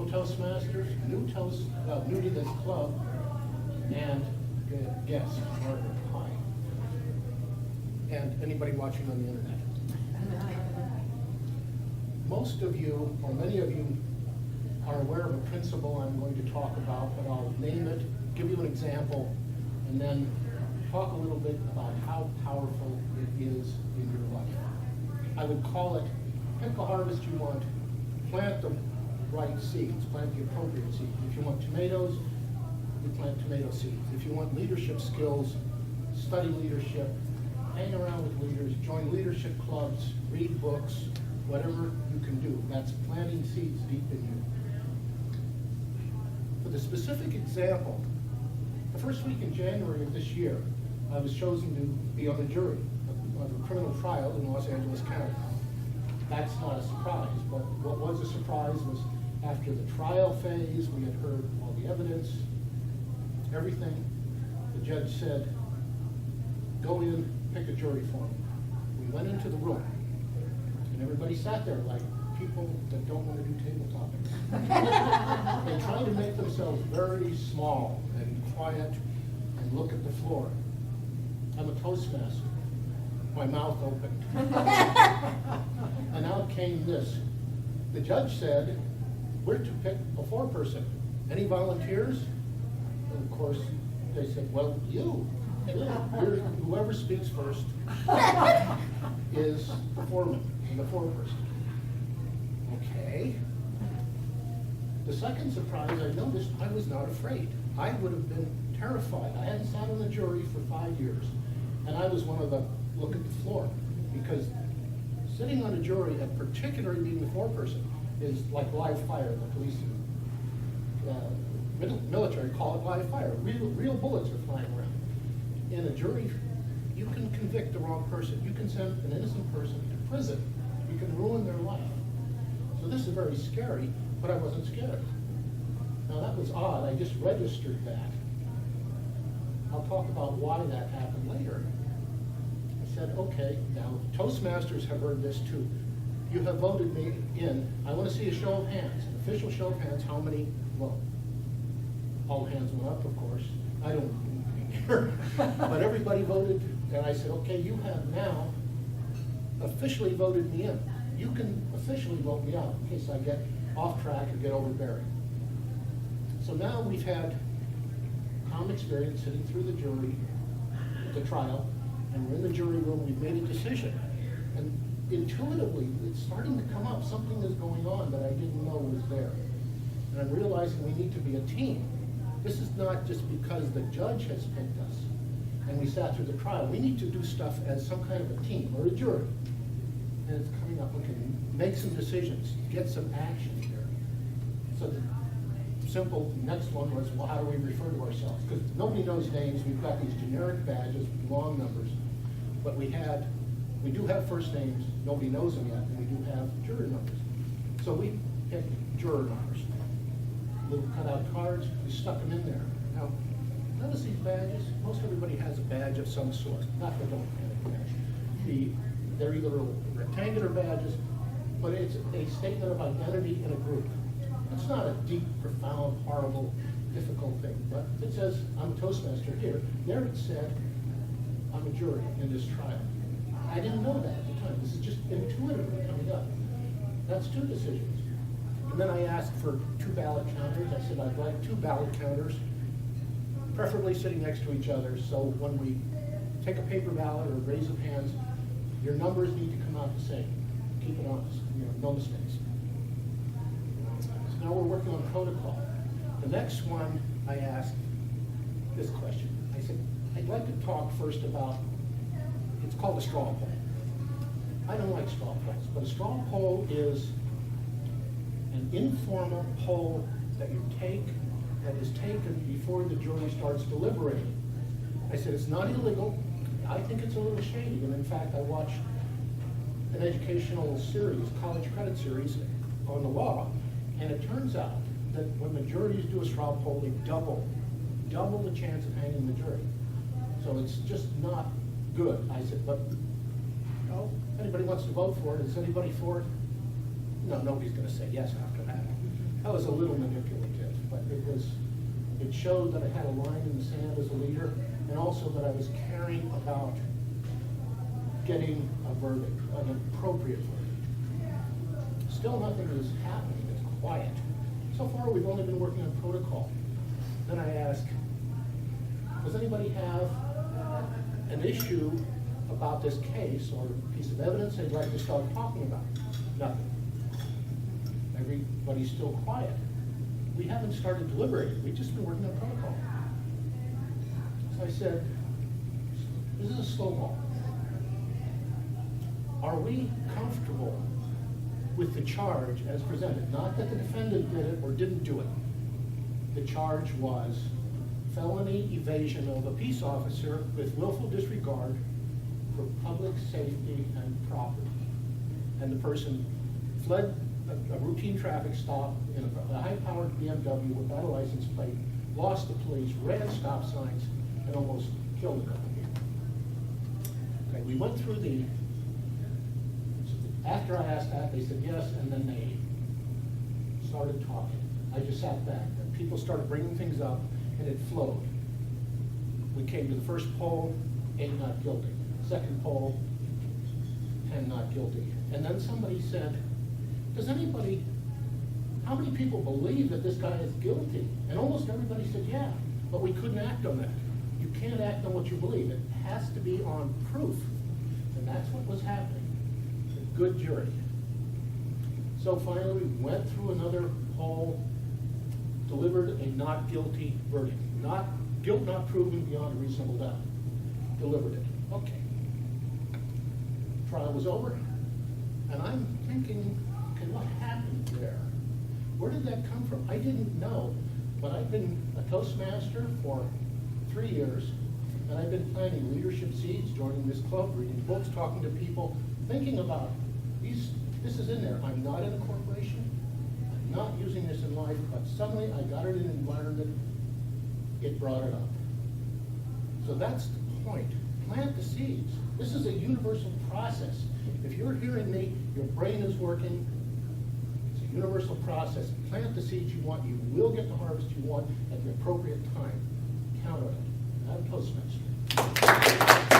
Toastmasters, new to this club, and guest, Margaret, hi. And anybody watching on the internet. Most of you, or many of you, are aware of a principle I'm going to talk about, but I'll name it, give you an example, and then talk a little bit about how powerful it is in your life. I would call it, pick a harvest you want, plant the right seeds, plant the appropriate seeds. If you want tomatoes, you plant tomato seeds. If you want leadership skills, study leadership, hang around with leaders, join leadership clubs, read books, whatever you can do. That's planting seeds deep in you. For the specific example, the first week in January of this year, I was chosen to be on the jury of a criminal trial in Los Angeles County. That's not a surprise, but what was a surprise was after the trial phase, we had heard all the evidence, everything. The judge said, go in, pick a jury for me. We went into the room, and everybody sat there like people that don't want to do table topics. They try to make themselves very small and quiet and look at the floor. I'm a Toastmaster. My mouth opened. And out came this. The judge said, we're to pick a foreperson. Any volunteers? And of course, they said, well, you. Whoever speaks first is the foreman and the foreperson. Okay. The second surprise, I noticed I was not afraid. I would have been terrified. I hadn't sat on the jury for 5 years, and I was one of the look at the floor, because sitting on a jury, and particularly being the foreperson, is like live fire. The police and military call it live fire. Real bullets are flying around. In a jury, you can convict the wrong person. You can send an innocent person to prison. You can ruin their life. So this is very scary, but I wasn't scared. Now that was odd. I just registered that. I'll talk about why that happened later. I said, okay, now Toastmasters have heard this too. You have voted me in. I want to see a show of hands, an official show of hands. How many vote? All hands went up, of course. I don't care. But everybody voted, and I said, okay, you have now officially voted me in. You can officially vote me out in case I get off track or get overbearing. So now we've had common experience sitting through the jury, the trial, and we're in the jury room, we've made a decision. And intuitively, it's starting to come up, something is going on that I didn't know was there. And I'm realizing we need to be a team. This is not just because the judge has picked us and we sat through the trial. We need to do stuff as some kind of a team or a jury. And it's coming up, okay, make some decisions, get some action here. So the simple next one was, well, how do we refer to ourselves? Because nobody knows names. We've got these generic badges with long numbers, but we do have first names. Nobody knows them yet, and we do have juror numbers. So we picked juror numbers. Little cutout cards, we stuck them in there. Now, notice these badges. Most everybody has a badge of some sort. Not the don't panic badge. They're either rectangular badges, but it's a statement of identity in a group. It's not a deep, profound, horrible, difficult thing, but it says, I'm a Toastmaster here. There it said, I'm a jury in this trial. I didn't know that at the time. This is just intuitively coming up. That's two decisions. And then I asked for 2 ballot counters. I said, I'd like 2 ballot counters, preferably sitting next to each other, so when we take a paper ballot or raise of hands, your numbers need to come out the same. Keep it honest, no mistakes. So now we're working on protocol. The next one, I asked this question. I said, I'd like to talk first about, it's called a straw poll. I don't like straw polls, but a straw poll is an informal poll that is taken before the jury starts deliberating. I said, it's not illegal. I think it's a little shady, and in fact, I watched an educational series, college credit series on the law, and it turns out that when the juries do a straw poll, they double the chance of hanging the jury. So it's just not good. I said, but anybody wants to vote for it? Is anybody for it? No, nobody's going to say yes after that. I was a little manipulative, but it showed that I had a line in the sand as a leader, and also that I was caring about getting a verdict, an appropriate verdict. Still nothing is happening, it's quiet. So far, we've only been working on protocol. Then I asked, does anybody have an issue about this case or piece of evidence they'd like to start talking about? Nothing. Everybody's still quiet. We haven't started deliberating. We've just been working on protocol. So I said, this is a slow ball. Are we comfortable with the charge as presented? Not that the defendant did it or didn't do it. The charge was felony evasion of a peace officer with willful disregard for public safety and property. And the person fled a routine traffic stop in a high-powered BMW without a license plate, lost the police, ran stop signs, and almost killed a couple people. Okay, we went through after I asked that, they said yes, and then they started talking. I just sat back, and people started bringing things up, and it flowed. We came to the first poll, 8 not guilty. Second poll, 10 not guilty. And then somebody said, how many people believe that this guy is guilty? And almost everybody said, yeah, but we couldn't act on that. You can't act on what you believe. It has to be on proof. And that's what was happening. A good jury. So finally, we went through another poll, delivered a not guilty verdict. Guilt not proven beyond a reasonable doubt. Delivered it. Okay. Trial was over. And I'm thinking, okay, what happened there? Where did that come from? I didn't know, but I've been a Toastmaster for 3 years, and I've been planting leadership seeds, joining this club, reading books, talking to people, thinking about this is in there. I'm not in a corporation. I'm not using this in life, but suddenly I got it in an environment, it brought it up. So that's the point. Plant the seeds. This is a universal process. If you're hearing me, your brain is working. It's a universal process. Plant the seeds you want. You will get the harvest you want at the appropriate time. Count on it. I'm a Toastmaster.